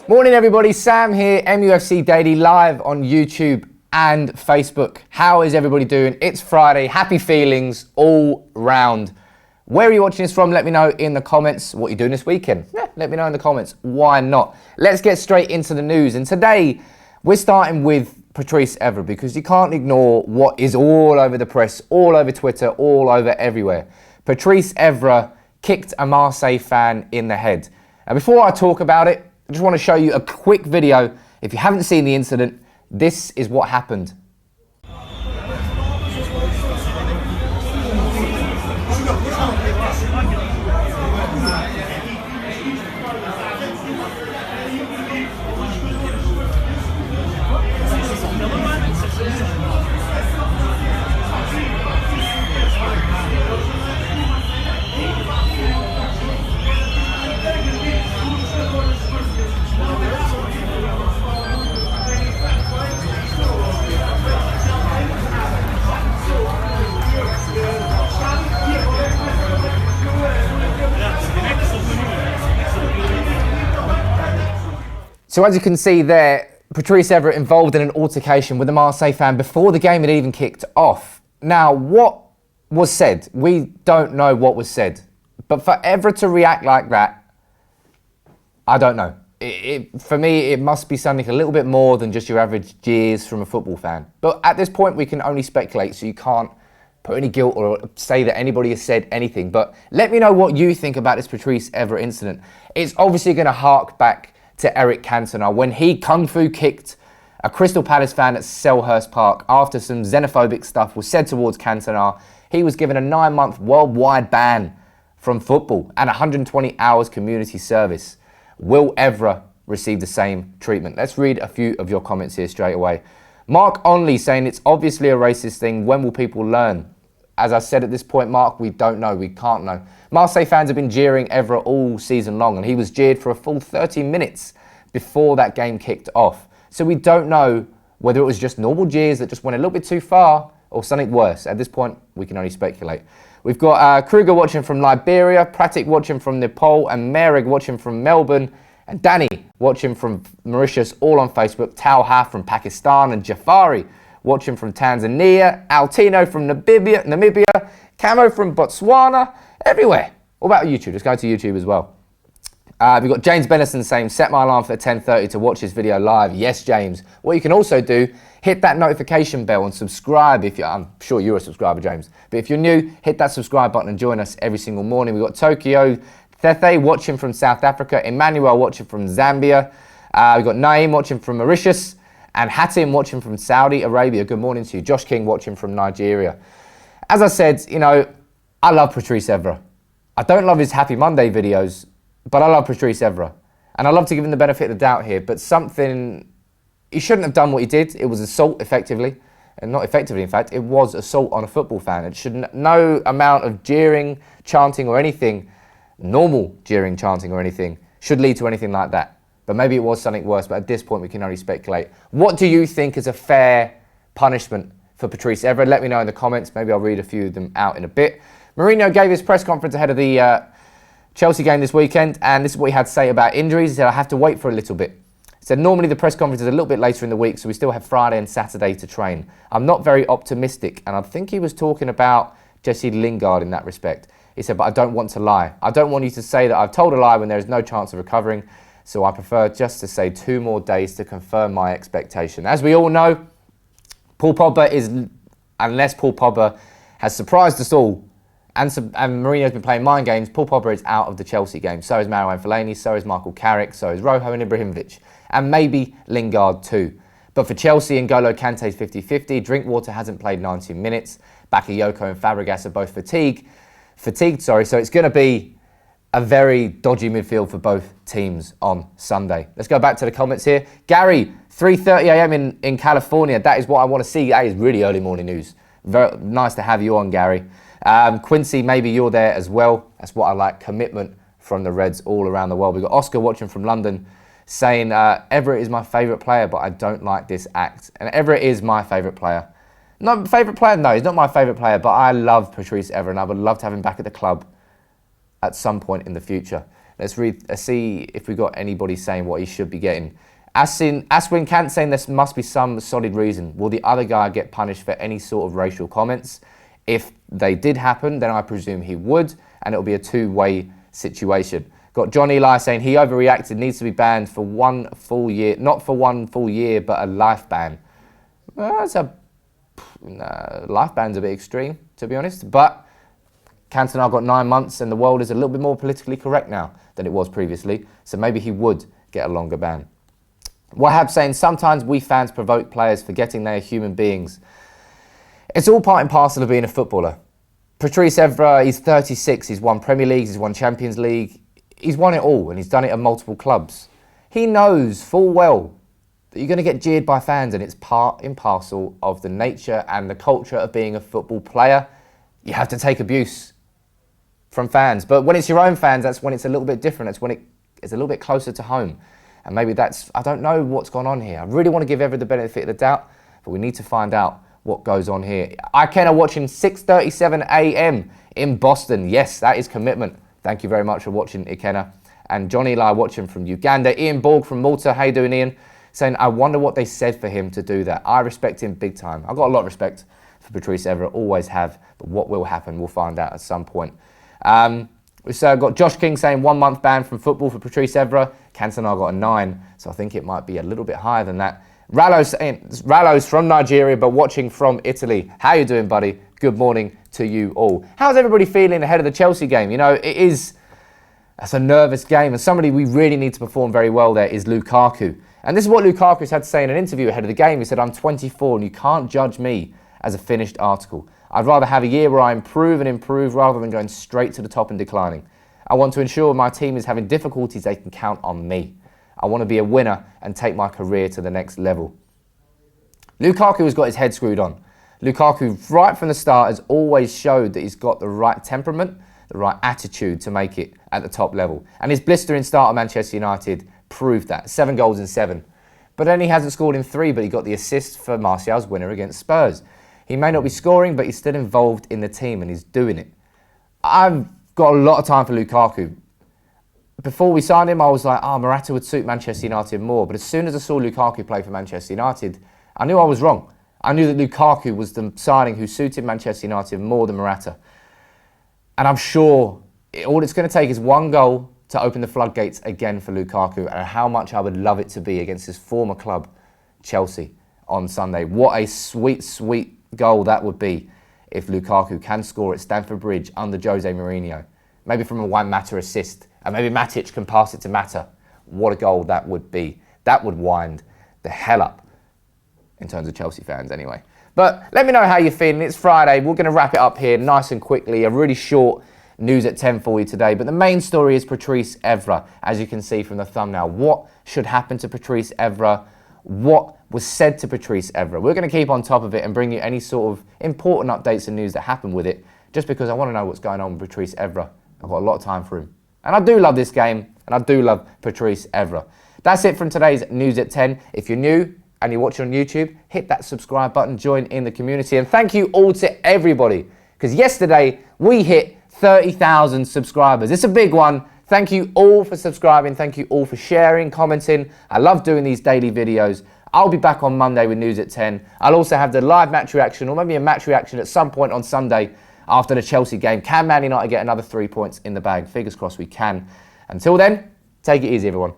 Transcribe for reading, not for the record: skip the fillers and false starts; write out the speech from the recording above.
Morning everybody, Sam here, MUFC Daily live on YouTube and Facebook. How is everybody doing? It's Friday, happy feelings all round. Where are you watching this from? Let me know in the comments what you're doing this weekend. Yeah, let me know in the comments, why not? Let's get straight into the news. And today, we're starting with Patrice Evra because you can't ignore what is all over the press, all over Twitter, all over everywhere. Patrice Evra kicked a Marseille fan in the head. Now before I talk about it, I just want to show you a quick video. If you haven't seen the incident, this is what happened. So as you can see there, Patrice Evra involved in an altercation with a Marseille fan before the game had even kicked off. Now, what was said? We don't know what was said. But for Evra to react like that, I don't know. For me, it must be something a little bit more than just your average jeers from a football fan. But at this point, we can only speculate, so you can't put any guilt or say that anybody has said anything. But let me know what you think about this Patrice Evra incident. It's obviously going to hark back to Eric Cantona when he kung fu kicked a Crystal Palace fan at Selhurst Park after some xenophobic stuff was said towards Cantona. He was given a 9-month worldwide ban from football and 120 hours community service. Will Evra receive the same treatment? Let's read a few of your comments here straight away. Mark Onley saying it's obviously a racist thing. When will people learn? As I said at this point, Mark, we don't know. We can't know. Marseille fans have been jeering Evra all season long, and he was jeered for a full 30 minutes before that game kicked off. So we don't know whether it was just normal jeers that just went a little bit too far or something worse. At this point, we can only speculate. We've got Kruger watching from Liberia, Pratik watching from Nepal, and Mereg watching from Melbourne, and Danny watching from Mauritius, all on Facebook, Talha from Pakistan, and Jafari watching from Tanzania, Altino from Namibia, Camo from Botswana, everywhere. What about YouTube? Just go to YouTube as well. We've got James Bennison saying, set my alarm for 10:30 to watch this video live. Yes, James. What you can also do, hit that notification bell and subscribe if you're, I'm sure you're a subscriber, James. But if you're new, hit that subscribe button and join us every single morning. We've got Tokyo Thethe watching from South Africa, Emmanuel watching from Zambia. We've got Naeem watching from Mauritius, and Hatim watching from Saudi Arabia. Good morning to you. Josh King watching from Nigeria. As I said, you know, I love Patrice Evra. I don't love his Happy Monday videos, but I love Patrice Evra. And I love to give him the benefit of the doubt here, but he shouldn't have done what he did. It was assault effectively. And not effectively, in fact, it was assault on a football fan. It should no amount of jeering, chanting or anything, normal jeering, chanting or anything, should lead to anything like that. But maybe it was something worse, but at this point we can only speculate. What do you think is a fair punishment for Patrice Evra? Let me know in the comments. Maybe I'll read a few of them out in a bit. Mourinho gave his press conference ahead of the Chelsea game this weekend, and this is what he had to say about injuries. He said, I have to wait for a little bit. He said, normally the press conference is a little bit later in the week, so we still have Friday and Saturday to train. I'm not very optimistic, and I think he was talking about Jesse Lingard in that respect. He said, but I don't want to lie. I don't want you to say that I've told a lie when there is no chance of recovering. So I prefer just to say 2 more days to confirm my expectation. As we all know, Paul Pogba is, unless Paul Pogba has surprised us all, and Mourinho's been playing mind games, Paul Pogba is out of the Chelsea game. So is Marouane Fellaini, so is Michael Carrick, so is Rojo and Ibrahimovic, and maybe Lingard too. But for Chelsea, N'Golo Kante's 50-50, Drinkwater hasn't played 90 minutes, Bakayoko and Fabregas are both fatigued, so it's going to be a very dodgy midfield for both teams on Sunday. Let's go back to the comments here. Gary, 3:30 a.m. in California. That is what I want to see. That is really early morning news. Very nice to have you on, Gary. Quincy, maybe you're there as well. That's what I like. Commitment from the Reds all around the world. We've got Oscar watching from London saying, Everett is my favourite player, but I don't like this act. And Everett is my favourite player. Not favourite player? No, he's not my favourite player, but I love Patrice Evra and I would love to have him back at the club at some point in the future. Let's see if we got anybody saying what he should be getting. Aswin Kant saying there must be some solid reason. Will the other guy get punished for any sort of racial comments? If they did happen, then I presume he would, and it'll be a two-way situation. Got John Eli saying he overreacted, needs to be banned for 1 full year, not for 1 full year, but a life ban. Life ban's a bit extreme, to be honest, but Cantona got 9 months and the world is a little bit more politically correct now than it was previously, so maybe he would get a longer ban. Wahab saying sometimes we fans provoke players forgetting they are human beings. It's all part and parcel of being a footballer. Patrice Evra, he's 36, he's won Premier Leagues, he's won Champions League, he's won it all and he's done it at multiple clubs. He knows full well that you're going to get jeered by fans and it's part and parcel of the nature and the culture of being a football player. You have to take abuse from fans. But when it's your own fans, that's when it's a little bit different. That's when it's a little bit closer to home. And maybe that's, I don't know what's gone on here. I really want to give Evra the benefit of the doubt, but we need to find out what goes on here. Ikenna watching 6:37 a.m. in Boston. Yes, that is commitment. Thank you very much for watching, Ikenna. And John Eli watching from Uganda. Ian Borg from Malta. How you doing, Ian? Saying, I wonder what they said for him to do that. I respect him big time. I've got a lot of respect for Patrice Evra, always have. But what will happen, we'll find out at some point. We've got Josh King saying 1 month ban from football for Patrice Evra. Cantona got a 9, so I think it might be a little bit higher than that. Rallo's from Nigeria, but watching from Italy. How you doing, buddy? Good morning to you all. How's everybody feeling ahead of the Chelsea game? You know, that's a nervous game, and somebody we really need to perform very well there is Lukaku. And this is what Lukaku's had to say in an interview ahead of the game. He said, I'm 24 and you can't judge me as a finished article. I'd rather have a year where I improve and improve rather than going straight to the top and declining. I want to ensure my team is having difficulties, they can count on me. I want to be a winner and take my career to the next level. Lukaku has got his head screwed on. Lukaku, right from the start, has always showed that he's got the right temperament, the right attitude to make it at the top level. And his blistering start at Manchester United proved that. 7 goals in 7. But then he hasn't scored in 3, but he got the assist for Martial's winner against Spurs. He may not be scoring, but he's still involved in the team and he's doing it. I've got a lot of time for Lukaku. Before we signed him, I was like, Morata would suit Manchester United more. But as soon as I saw Lukaku play for Manchester United, I knew I was wrong. I knew that Lukaku was the signing who suited Manchester United more than Morata. And I'm sure all it's going to take is 1 goal to open the floodgates again for Lukaku, and how much I would love it to be against his former club, Chelsea, on Sunday. What a sweet, sweet goal that would be if Lukaku can score at Stamford Bridge under Jose Mourinho. Maybe from a Juan Mata assist, and maybe Matic can pass it to Mata. What a goal that would be. That would wind the hell up, in terms of Chelsea fans anyway. But let me know how you're feeling. It's Friday. We're going to wrap it up here nice and quickly. A really short news at 10 for you today. But the main story is Patrice Evra, as you can see from the thumbnail. What should happen to Patrice Evra? What was said to Patrice Evra? We're going to keep on top of it and bring you any sort of important updates and news that happen with it, just because I want to know what's going on with Patrice Evra. I've got a lot of time for him. And I do love this game, and I do love Patrice Evra. That's it from today's News at 10. If you're new and you're watching on YouTube, hit that subscribe button, join in the community. And thank you all to everybody, because yesterday we hit 30,000 subscribers. It's a big one. Thank you all for subscribing. Thank you all for sharing, commenting. I love doing these daily videos. I'll be back on Monday with News at 10. I'll also have the live match reaction, or maybe a match reaction at some point on Sunday after the Chelsea game. Can Man United get another 3 points in the bag? Fingers crossed we can. Until then, take it easy, everyone.